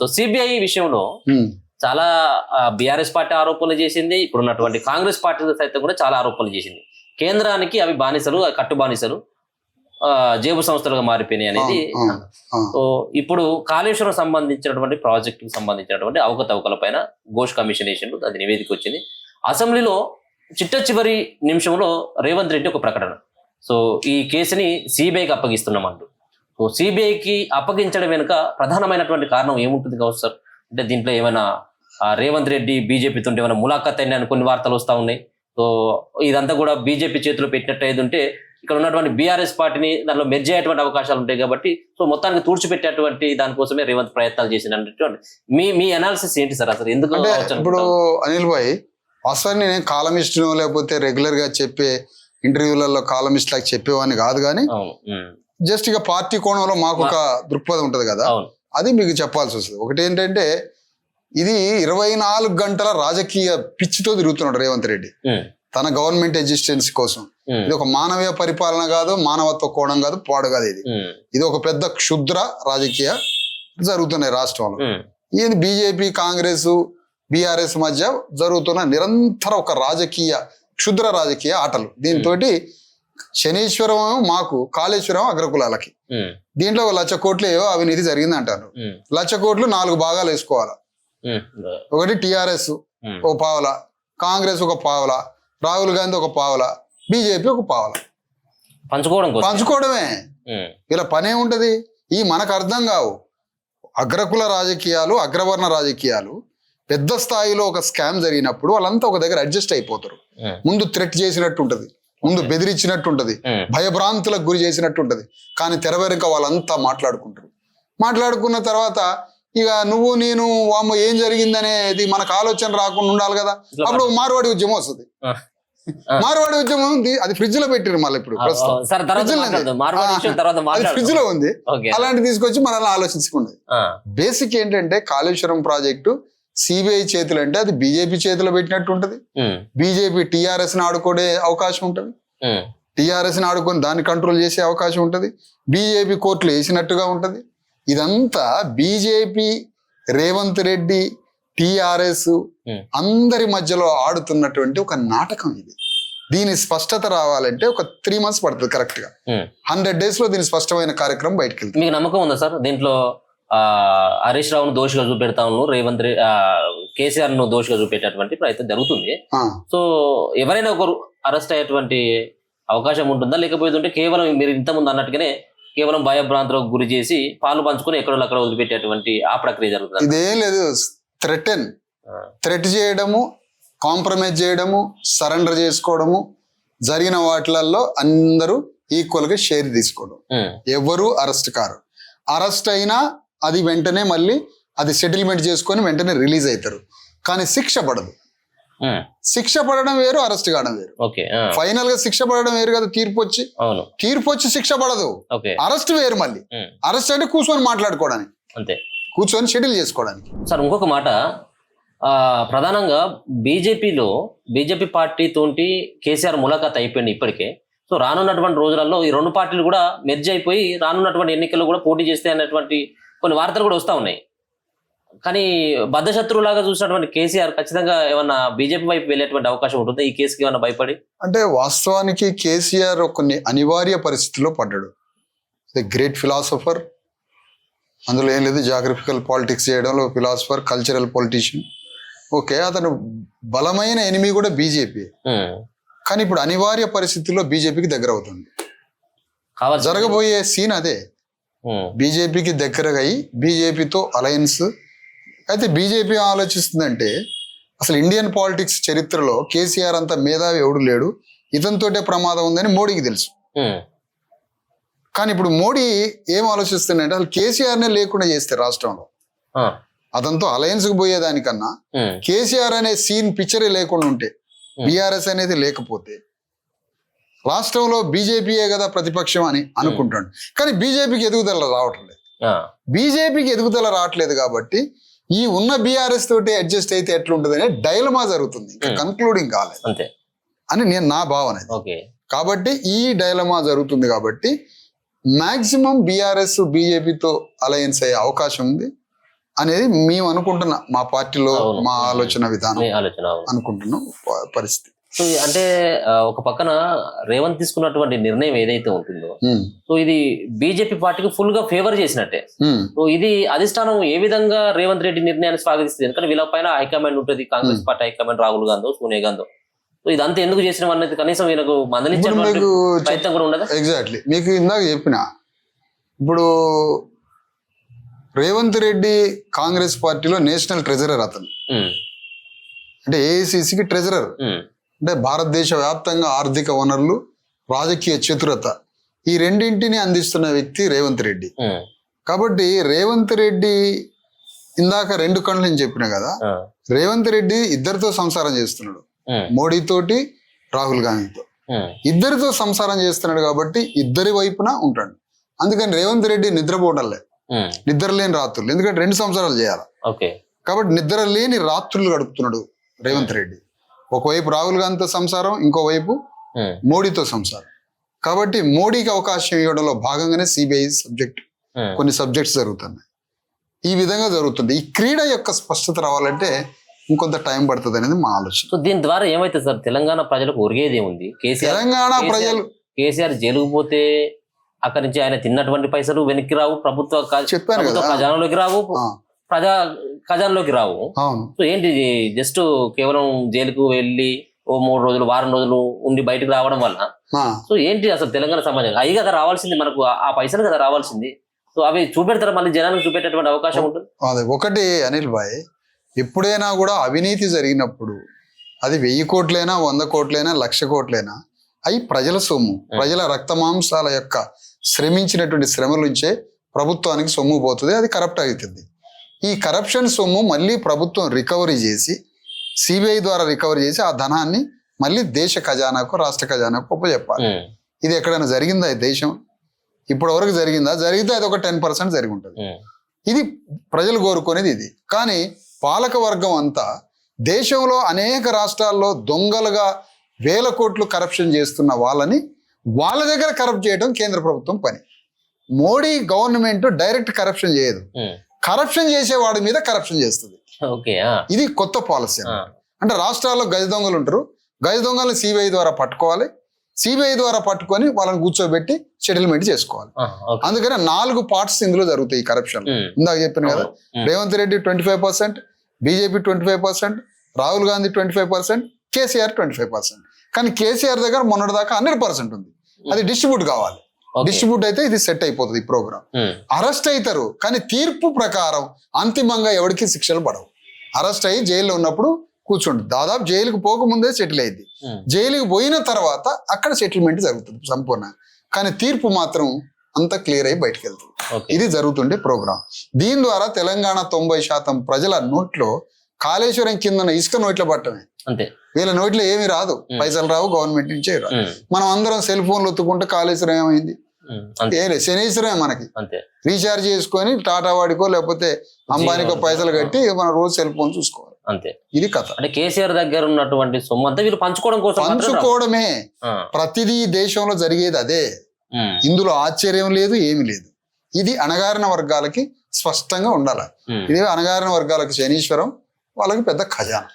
So CBI విషయంలో చాలా BRS party ఆరోపణలు చేసింది, ఇప్పుడున్నటువంటి కాంగ్రెస్ పార్టీ సైతం కూడా చాలా ఆరోపణలు చేసింది. కేంద్రానికి అవి బానిసలు, కట్టు బానిసలు, జేబు సంస్థలుగా మారిపోయినాయి అనేది. సో ఇప్పుడు కాళేశ్వరం సంబంధించినటువంటి ప్రాజెక్టుకు సంబంధించినటువంటి అవకతవకల పైన ఘోష్ కమిషన్ వేసిండు, అది నివేదిక వచ్చింది. అసెంబ్లీలో చిట్ట చివరి నిమిషంలో రేవంత్ రెడ్డి ఒక ప్రకటన, సో ఈ కేసుని సిబిఐకి అప్పగిస్తున్నామంటూ. సో సిబిఐకి అప్పగించడం వెనుక ప్రధానమైనటువంటి కారణం ఏముంటుంది కావచ్చు సార్? అంటే దీంట్లో ఏమైనా రేవంత్ రెడ్డి బీజేపీతో ఏమైనా ములాఖత్ అయినా కొన్ని వార్తలు వస్తూ ఉన్నాయి. సో ఇదంతా కూడా బీజేపీ చేతిలో పెట్టినట్టు అయ్యేది ఉంటే ఇక్కడ ఉన్నటువంటి బీఆర్ఎస్ పార్టీని దానిలో మెర్జ్ అయ్యేటువంటి అవకాశాలు ఉంటాయి కాబట్టి సో మొత్తానికి తూర్చిపెట్టేటువంటి దానికోసమే రేవంత్ ప్రయత్నాలు చేసినటువంటి మీ అనాలిసిస్ ఏంటి సార్? అసలు ఎందుకు? ఇప్పుడు అనిల్ భాయ్, వాస్తవాన్ని నేను కాలమిస్ట్ను లేకపోతే రెగ్యులర్ గా చెప్పే ఇంటర్వ్యూలలో కాలమిస్ట్ లాగా చెప్పేవాడిని కాదు, కానీ జస్ట్ ఇక పార్టీ కోణంలో మాకు ఒక దృక్పథం ఉంటది కదా, అది మీకు చెప్పాల్సి వస్తుంది. ఒకటి ఏంటంటే, ఇది 24 గంటల రాజకీయ పిచ్చితో తిరుగుతున్నాడు రేవంత్ రెడ్డి తన గవర్నమెంట్ ఎగ్జిస్టెన్స్ కోసం. ఇది ఒక మానవీయ పరిపాలన కాదు, మానవత్వ కోణం కాదు, పాడు కాదు. ఇది ఒక పెద్ద క్షుద్ర రాజకీయ జరుగుతున్నాయి రాష్ట్రంలో. ఇది బీజేపీ, కాంగ్రెస్, బీఆర్ఎస్ మధ్య జరుగుతున్న నిరంతర ఒక క్షుద్ర రాజకీయ ఆటలు. దీంతో శనీశ్వరం మాకు, కాళేశ్వరం అగ్రకులాలకి. దీంట్లో 1,00,000 కోట్లు ఏవో అవినీతి జరిగింది అంటారు. 1,00,000 కోట్లు 4 భాగాలు వేసుకోవాలా. ఒకటి టీఆర్ఎస్ ఒక పావల, కాంగ్రెస్ ఒక పావల, రాహుల్ గాంధీ ఒక పావల, బీజేపీ ఒక పావల. పంచుకోవడమే. ఇలా పనే ఉంటది. ఈ మనకు అర్థం కావు అగ్రకుల రాజకీయాలు, అగ్రవర్ణ రాజకీయాలు. పెద్ద స్థాయిలో ఒక స్కామ్ జరిగినప్పుడు వాళ్ళంతా ఒక దగ్గర అడ్జస్ట్ అయిపోతారు. ముందు థ్రెట్ చేసినట్టు ఉంటది, ముందు బెదిరించినట్టు ఉంటది, భయభ్రాంతులకు గురి చేసినట్టు ఉంటది. కానీ తెర వెనుక వాళ్ళంతా మాట్లాడుకుంటారు. మాట్లాడుకున్న తర్వాత ఇక నువ్వు నేను వామ్మ ఏం జరిగిందనేది మనకు ఆలోచన రాకుండా ఉండాలి కదా. అప్పుడు మార్వాడి ఉద్యమం వస్తుంది. మార్వాడి ఉద్యమం ఉంది, అది ఫ్రిడ్జ్ లో పెట్టారు. మళ్ళీ ఇప్పుడు అది ఫ్రిడ్జ్ లో ఉంది. అలాంటి తీసుకొచ్చి మనల్ని ఆలోచించుకున్నది. బేసిక్ ఏంటంటే, కాళేశ్వరం ప్రాజెక్టు సిబిఐ చేతులు అంటే అది బీజేపీ చేతిలో పెట్టినట్టు ఉంటది. బీజేపీ టీఆర్ఎస్ ని ఆడుకునే అవకాశం ఉంటది, టీఆర్ఎస్ ని ఆడుకొని దాన్ని కంట్రోల్ చేసే అవకాశం ఉంటది, బీజేపీ కోర్టులు వేసినట్టుగా ఉంటది. ఇదంతా బీజేపీ, రేవంత్ రెడ్డి, టీఆర్ఎస్ అందరి మధ్యలో ఆడుతున్నటువంటి ఒక నాటకం ఇది. దీని స్పష్టత రావాలంటే ఒక 3 months పడుతుంది. కరెక్ట్ గా 100 days లో దీని స్పష్టమైన కార్యక్రమం బయటకు వెళ్తుంది. మీకు నమ్మకం ఉందా సార్? దీంట్లో హరీష్ రావును దోషిగా చూపెడతా ఉన్నారు, రేవంత్ కేసీఆర్ ను దోషిగా చూపెట్టేటువంటి ప్రయత్నం జరుగుతుంది. సో ఎవరైనా ఒకరు అరెస్ట్ అయ్యేటువంటి అవకాశం ఉంటుందా? లేకపోతే కేవలం మీరు ఇంతకుముందు అన్నట్టుగానే కేవలం భయభ్రాంతులకు గురి చేసి పాలు పంచుకొని ఎక్కడో అక్కడ వదిలిపెట్టేటువంటి ఆ ప్రక్రియ జరుగుతుంది? ఇదేం లేదు. థ్రెట్ చేయడము, కాంప్రమైజ్ చేయడము, సరెండర్ చేసుకోవడము, జరిగిన వాటిలలో అందరూ ఈక్వల్ గా షేర్ తీసుకోవడం. ఎవరు అరెస్ట్ కారు. అరెస్ట్ అయినా అది వెంటనే మళ్ళీ అది సెటిల్మెంట్ చేసుకొని వెంటనే రిలీజ్ అవుతారు. కానీ శిక్ష పడదు. శిక్ష పడడం వేరు, అరెస్ట్ కావడం వేరు. ఫైనల్ గా శిక్ష పడడం వేరు కదా. తీర్పు వచ్చి శిక్ష పడదు. అరెస్ట్ వేరు. మళ్ళీ అరెస్ట్ అంటే కూర్చొని మాట్లాడుకోవడానికి, అంతే, కూర్చొని షెడ్యూల్ చేసుకోవడానికి. సార్ ఇంకొక మాట, ప్రధానంగా బీజేపీ పార్టీతోటి కేసీఆర్ ములాఖాత్ అయిపోయింది ఇప్పటికే. సో రానున్నటువంటి రోజులలో ఈ 2 పార్టీలు కూడా మెర్జ్ అయిపోయి రానున్నటువంటి ఎన్నికల్లో కూడా పోటీ చేస్తే అనేటువంటి కొన్ని వార్తలు కూడా వస్తూ ఉన్నాయి. కానీ బద్ధశత్రువులాగా చూసినటువంటి కేసీఆర్ ఖచ్చితంగా ఏమన్నా బీజేపీ వైపు వెళ్ళేటువంటి అవకాశం ఉంటుంది ఈ కేసుకి ఏమన్నా భయపడి? అంటే వాస్తవానికి కేసీఆర్ కొన్ని అనివార్య పరిస్థితుల్లో పడ్డాడు. గ్రేట్ ఫిలాసఫర్, అందులో ఏం లేదు. జాగ్రఫికల్ పాలిటిక్స్ చేయడంలో ఫిలాసఫర్, కల్చరల్ పొలిటీషియన్. ఓకే, అతను బలమైన ఎనిమి కూడా బీజేపీ. కానీ ఇప్పుడు అనివార్య పరిస్థితుల్లో బీజేపీకి దగ్గర అవుతుంది. జరగబోయే సీన్ అదే. బీజేపీకి దగ్గరగా అయ్యి బీజేపీతో అలయన్స్. అయితే బీజేపీ ఆలోచిస్తుందంటే, అసలు ఇండియన్ పాలిటిక్స్ చరిత్రలో కేసీఆర్ అంత మేధావి ఎవడు లేడు, ఇతనితోటే ప్రమాదం ఉందని మోడీకి తెలుసు. కానీ ఇప్పుడు మోడీ ఏం ఆలోచిస్తుందంటే, అసలు కేసీఆర్నే లేకుండా చేస్తే రాష్ట్రంలో అతనితో అలయన్స్ కు పోయేదానికన్నా కేసీఆర్ అనే సీన్ పిక్చరే లేకుండా ఉంటే, బీఆర్ఎస్ అనేది లేకపోతే రాష్ట్రంలో బీజేపీయే కదా ప్రతిపక్షం అని అనుకుంటాడు. కానీ బీజేపీకి ఎదుగుదల రావట్లేదు. బీజేపీకి ఎదుగుదల రావట్లేదు కాబట్టి ఈ ఉన్న బీఆర్ఎస్ తోటి అడ్జస్ట్ అయితే ఎట్లుంటది అనే డైలమా జరుగుతుంది. ఇంకా కన్క్లూడింగ్ కాలేదు అని నా భావన. కాబట్టి ఈ డైలమా జరుగుతుంది కాబట్టి మాక్సిమం బీఆర్ఎస్ బీజేపీతో అలయన్స్ అయ్యే అవకాశం ఉంది అనేది మేము అనుకుంటున్నా, మా పార్టీలో అవును. మా ఆలోచన విధానం మీ ఆలోచన అవును. అనుకుంటున్నాం పరిస్థితి. సో అంటే ఒక పక్కన రేవంత్ తీసుకున్నటువంటి నిర్ణయం ఏదైతే ఉంటుందో ఉమ్, సో ఇది బీజేపీ పార్టీకి ఫుల్ గా ఫేవర్ చేసినట్టే. ఉమ్, సో ఇది అధిష్టానం ఏ విధంగా రేవంత్ రెడ్డి నిర్ణయాన్ని స్వాగతిస్తుంది? ఎందుకంటే వీళ్ళ పైన హైకమాండ్ ఉంటుంది, Congress party high command Rahul Gandhi Sonia Gandhi. So ఇదంతా ఎందుకు చేసిన అన్నది కనీసం వీళ్ళకు ఇప్పుడు మందలించేటువంటి మీకు ప్రయత్నం కూడా ఉండదు. ఎగ్జాక్ట్లీ మీకు ఇందాక చెప్పిన, ఇప్పుడు రేవంత్ రెడ్డి కాంగ్రెస్ పార్టీలో నేషనల్ ట్రెజరర్ అతను, అంటే ఏఐసిసికి ట్రెజరర్, అంటే భారతదేశ వ్యాప్తంగా ఆర్థిక వనరులు, రాజకీయ చతురత ఈ రెండింటిని అందిస్తున్న వ్యక్తి రేవంత్ రెడ్డి. కాబట్టి రేవంత్ రెడ్డి ఇందాక 2 కళ్ళు నేను చెప్పిన కదా, రేవంత్ రెడ్డి ఇద్దరితో సంసారం చేస్తున్నాడు, మోడీతోటి రాహుల్ గాంధీతో ఇద్దరితో సంసారం చేస్తున్నాడు. కాబట్టి ఇద్దరి వైపున ఉంటాడు. అందుకని రేవంత్ రెడ్డి నిద్రపోవడంలే, నిద్ర లేని రాత్రులు, ఎందుకంటే 2 సంవత్సరాలు చేయాలి. కాబట్టి నిద్ర లేని రాత్రులు గడుపుతున్నాడు రేవంత్ రెడ్డి. ఒకవైపు రాహుల్ గాంధీతో సంసారం, ఇంకోవైపు మోడీతో సంసారం. కాబట్టి మోడీకి అవకాశం ఇవ్వడంలో భాగంగానే సిబిఐ సబ్జెక్ట్ కొన్ని సబ్జెక్ట్స్ జరుగుతున్నాయి. ఈ విధంగా జరుగుతుంది. ఈ క్రీడ యొక్క స్పష్టత రావాలంటే ఇంకొంత టైం పడుతుంది అనేది మా ఆలోచన. సో దీని ద్వారా ఏమైతుంది సార్? తెలంగాణ ప్రజలకు ఒరిగేది ఏముంది? తెలంగాణ ప్రజలు కేసీఆర్ జైలుకు పోతే అక్కడి నుంచి ఆయన తిన్నటువంటి పైసలు వెనక్కి రావు, ప్రభుత్వ చెప్పాను కదా, ఖజానాలోకి రావు, ప్రజా ఖజానాలోకి రావు. అవును. సో ఏంటి జస్ట్ కేవలం జైలుకు వెళ్ళి ఓ 3 రోజులు వారం రోజులు ఉండి బయటకు రావడం వల్ల సో ఏంటి అసలు తెలంగాణ సమాజం అవి కదా రావాల్సింది, మనకు ఆ పైసలు కదా రావాల్సింది. సో అవి చూపెడతారా మళ్ళీ జనానికి చూపెట్టేటువంటి అవకాశం ఉంటుంది? అదే ఒకటి అనిల్ భాయ్, ఎప్పుడైనా కూడా అవినీతి జరిగినప్పుడు అది 1000 కోట్లైనా 100 కోట్లైనా 1,00,000 కోట్లైనా అవి ప్రజల సొమ్ము, ప్రజల రక్తమాంసాల యొక్క శ్రమించినటువంటి శ్రమల నుంచే ప్రభుత్వానికి సొమ్ము పోతుంది, అది కరప్ట్ అవుతుంది. ఈ కరప్షన్ సొమ్ము మళ్ళీ ప్రభుత్వం రికవరీ చేసి సిబిఐ ద్వారా రికవరీ చేసి ఆ ధనాన్ని మళ్ళీ దేశ ఖజానాకు, రాష్ట్ర ఖజానాకు ఉపజెప్పాలి. ఇది ఎక్కడైనా జరిగిందా ఈ దేశం? ఇప్పటి వరకు జరిగిందా? జరిగితే అది ఒక 10% జరిగి ఉంటుంది. ఇది ప్రజలు కోరుకునేది ఇది. కానీ పాలక వర్గం అంతా దేశంలో అనేక రాష్ట్రాల్లో దొంగలుగా 1000 కోట్లు కరప్షన్ చేస్తున్న వాళ్ళని వాళ్ళ దగ్గర కరప్ట్ చేయడం కేంద్ర ప్రభుత్వం పని. మోడీ గవర్నమెంట్ డైరెక్ట్ కరప్షన్ చేయదు, కరప్షన్ చేసేవాడి మీద కరప్షన్ చేస్తుంది. ఇది కొత్త పాలసీ. అంటే రాష్ట్రాల్లో గజ దొంగలు ఉంటారు, గజ దొంగలను సిబిఐ ద్వారా పట్టుకోవాలి, సిబిఐ ద్వారా పట్టుకొని వాళ్ళని కూర్చోబెట్టి సెటిల్మెంట్ చేసుకోవాలి. అందుకని 4 పార్ట్స్ ఇందులో జరుగుతాయి ఈ కరప్షన్. ఇందాక చెప్పాను కదా, రేవంత్ రెడ్డి 25%, బీజేపీ 25%, రాహుల్ గాంధీ 25%, కేసీఆర్ 25%. కానీ కేసీఆర్ దగ్గర మొన్నటి దాకా 100% ఉంది. అది డిస్ట్రిబ్యూట్ కావాలి. డిస్ట్రిబ్యూట్ అయితే ఇది సెట్ అయిపోతుంది ఈ ప్రోగ్రామ్. అరెస్ట్ అవుతారు కానీ తీర్పు ప్రకారం అంతిమంగా ఎవరికి శిక్షలు పడవు. అరెస్ట్ అయ్యి జైల్లో ఉన్నప్పుడు కూర్చోండి, దాదాపు జైలుకు పోకముందే సెటిల్ అయింది, జైలుకి పోయిన తర్వాత అక్కడ సెటిల్మెంట్ జరుగుతుంది సంపూర్ణ. కానీ తీర్పు మాత్రం అంత క్లియర్ అయ్యి బయటకు వెళ్తుంది. ఇది జరుగుతుండే ప్రోగ్రామ్. దీని ద్వారా తెలంగాణ 90% ప్రజల నోట్లో కాళేశ్వరం కింద ఇసుక నోట్లో పట్టమే, అంతే. వీళ్ళ నోట్లో ఏమి రాదు, పైసలు రావు, గవర్నమెంట్ నుంచే రాదు. మనం అందరం సెల్ ఫోన్లు ఒత్తుకుంటే కాళేశ్వరం ఏమైంది? శనేశ్వరమే మనకి. రీఛార్జ్ చేసుకొని టాటా వాడికో లేకపోతే అంబానీకో పైసలు కట్టి మనం రోజు సెల్ ఫోన్ చూసుకోవాలి. అంతే. ఇది కథ. అంటే కేసీఆర్ దగ్గర ఉన్నటువంటి సొమ్ము అంతా వీళ్ళు పంచుకోవడం కోసం, పంచుకోవడమే. ప్రతిదీ దేశంలో జరిగేది అదే, ఇందులో ఆశ్చర్యం లేదు, ఏమి లేదు. ఇది అణగారిన వర్గాలకి స్పష్టంగా ఉండాలి. ఇది అణగారిన వర్గాలకు శనీశ్వరం, వాళ్ళకి పెద్ద ఖజానా.